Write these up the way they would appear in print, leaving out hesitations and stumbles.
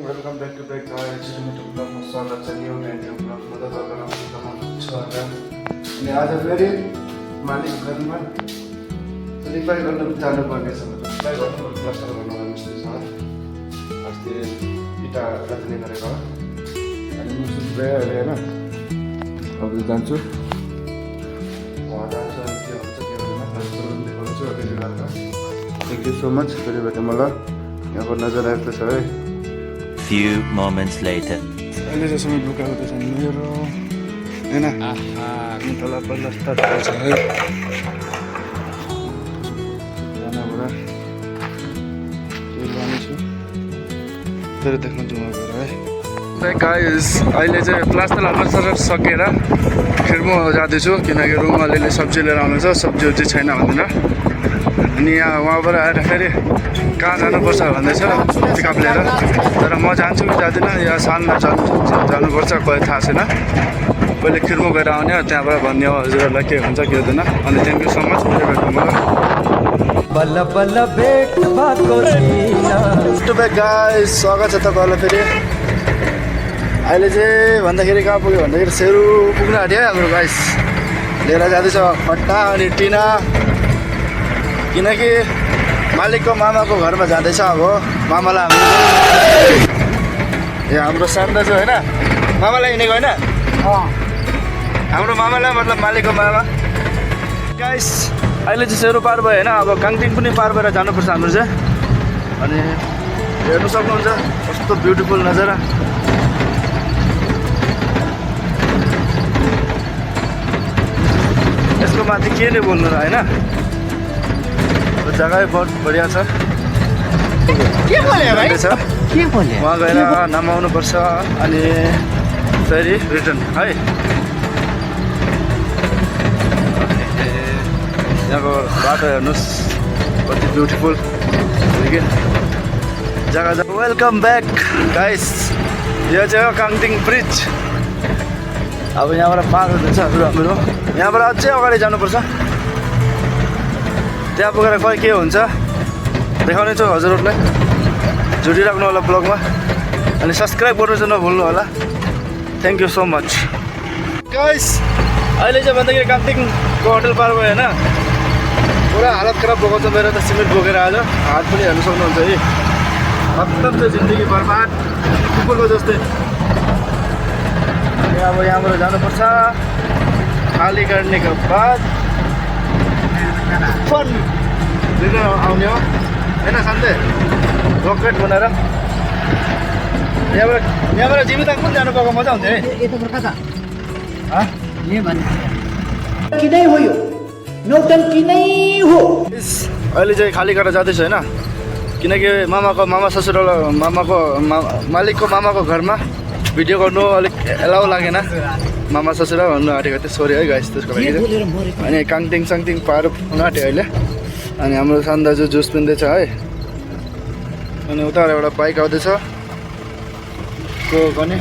Welcome back two back ब्लगमा स्वागत छ new video ब्लगमा त तपाईँलाई छ होला अनि आज फेरि मालिक घरमा रिपेयर गर्न जानुपर्ने छ रिपेयर गर्नु प्लास्टर गर्नु मिस्त्रीसँग अस्ति इटा राख्ने गरेको अनि म सुत्दै अहिले हैन अब जान्छु अनि के हुन्छ के हुँदैन प्लास्टर देखाउँछु त्यति बेला थ्याङ्क यू सो मच फेरि भेटौँ मलाई यहाँको नजर आएको छ है Few moments later. अहिले जसम्म लुगा हुँदैछ मेरो हैन तल प्लास्टर छ है यहाँबाट के लानेछु फेरि देखाउँछु म गएर है गाइस अहिले चाहिँ प्लास्टर हल्का सकेर फेरि म जाँदैछु किनकि रुममा अलिअलि सब्जी लिएर आउनुहुन्छ सब्जी छैन भन्दैन अनि यहाँ उहाँबाट आएर फेरि कहाँ जानुपर्छ भन्दैछ पिकअप लिएर तर म जान्छु कि जाँदिनँ या सानमा जानुपर्छ कहिले थाहा छैन पहिले खिर्मो गएर आउने त्यहाँबाट भन्ने हो हजुरहरूलाई के हुन्छ के हुँदैन अनि thank you so much guys स्वागत छ तपाईँहरूलाई फेरि अहिले चाहिँ भन्दाखेरि कहाँ पुग्यो भन्दाखेरि सेरु पुग्न आँट्यो हाम्रो गाइस लिएर जाँदैछ खट्टा अनि टिना किनकि मालिकको मामाको घरमा जाँदैछ अब मामालाई हाम्रो शान्त छ होइन मामालाई हिँडेको होइन हाम्रो मामालाई मतलब मालिकको मामा गाइस अहिले चाहिँ सेरो पार भयो होइन अब काङटिङ पनि पार भएर जानुपर्छ हाम्रो चाहिँ अनि हेर्नु सक्नुहुन्छ कस्तो ब्युटिफुल नजारा यसको माथि के नै बोल्नु र होइन जग्गा बहुत बढिया छ वहाँ गएर नमाउनु पर्छ अनि फेरि रिटर्न है यहाँको बाटो हेर्नुहोस् कति ब्युटिफुल जग्गा वेलकम ब्याक गाइस यो चाहिँ हो काङटिङ ब्रिज अब यहाँबाट पार हुँदैछ हाम्रो यहाँबाट अझै अगाडि जानुपर्छ त्यहाँ पुगेर खै के हुन्छ देखाउने छु हजुरहरूलाई जुडिराख्नु होला ब्लगमा अनि सब्सक्राइब गर्नु चाहिँ नभुल्नु होला thank you so much guys अहिले चाहिँ भन्दाखेरि काङटिङको होटल पार भयो होइन पुरा हालत खराब बोकाउँछ मेरो त सिमेन्ट बोकेर आज हात पनि हेर्नु सक्नुहुन्छ है खत्तम छ जिन्दगी बर्बाद कुकुरको जस्तै अनि अब यहाँबाट जानुपर्छ खाली गर्नेको बाद फन लिएर आउने हो होइन शान्ते रकेट बनाएर यहाँबाट जिमिताङ पनि जानु पाएको मजा हुन्थ्यो है किनै हो यो नौटङ्की नै हो अहिले चाहिँ खाली गरेर जाँदैछु होइन किनकि मामा ससुराल मालिकको मामाको घरमा भिडियो गर्नु अलिक एलाउ लागेन मामा ससुरा भन्नु आँटेको थियो सोरी है गाइस त्यसको लागि अनि काङटिङ साङटिङ पार हुन आँट्यो अहिले अनि हाम्रो सान दाजु जुस पिन्दैछ है अनि उताबाट एउटा बाइक आउँदैछ को गर्ने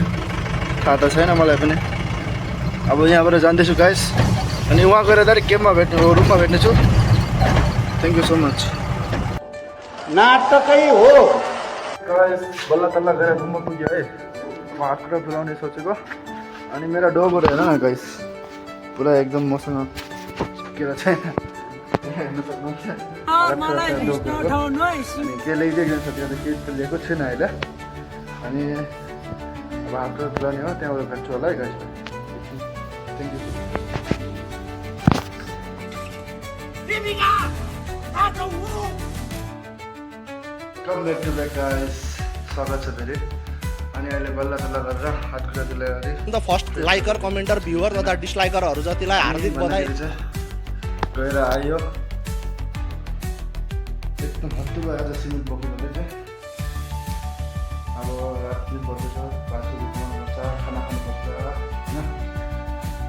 थाहा त छैन मलाई पनि अब यहाँबाट जाँदैछु गाइस अनि उहाँ गएर डाइरेक्ट गेममा रुममा भेट्नेछु थ्याङ्क यू सो मच नाटकै हो गाइस बल्ल तल्ल गएर रुममा पुग्यो है म हातखुट्टा धुलाउने सोचेको अनि मेरो डोगोहरू हेर न गाइस पुरा एकदम मसँग सुकेर छैन हेर्नु सक्नुहुन्छ के ल्याइदिएको छ त्यो त केही त लिएको छैन अहिले अनि अब हातखुट्टा धुलाउने हो त्यहाँबाट भेट्छु होला है guys thank you come back to back guys स्वागत छ फेरि अनि अहिले बल्ल तल्ल गरेर हातखुट्टा धुलाएर अन्त फर्स्ट लाइकर कमेन्टर भ्युवर तथा डिसलाइकरहरू जतिलाई हार्दिक बधाई गएर आयो एकदम हत्तु भयो आज सिमेन्ट बोक्नु चाहिँ अब राति पर्दैछ बाटो बनाउनुपर्छ खाना खानुपर्छ होइन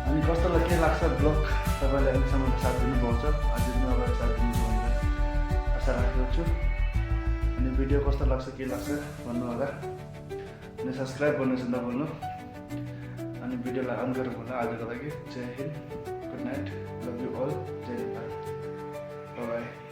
अनि कस्तोलाई के लाग्छ ब्लग तपाईँले अहिलेसम्म साथ दिनुभएको छ अझै पनि अब साथ दिनुहुन्छ भनेर आशा राखेको छु अनि भिडियो कस्तो लाग्छ के लाग्छ भन्नु होला अनि सब्सक्राइब गर्नु चाहिँ नभुल्नु अनि भिडियोलाई अन गरेर भन्नु आजको लागि जय Hind good night love you all जय नेपाल बाई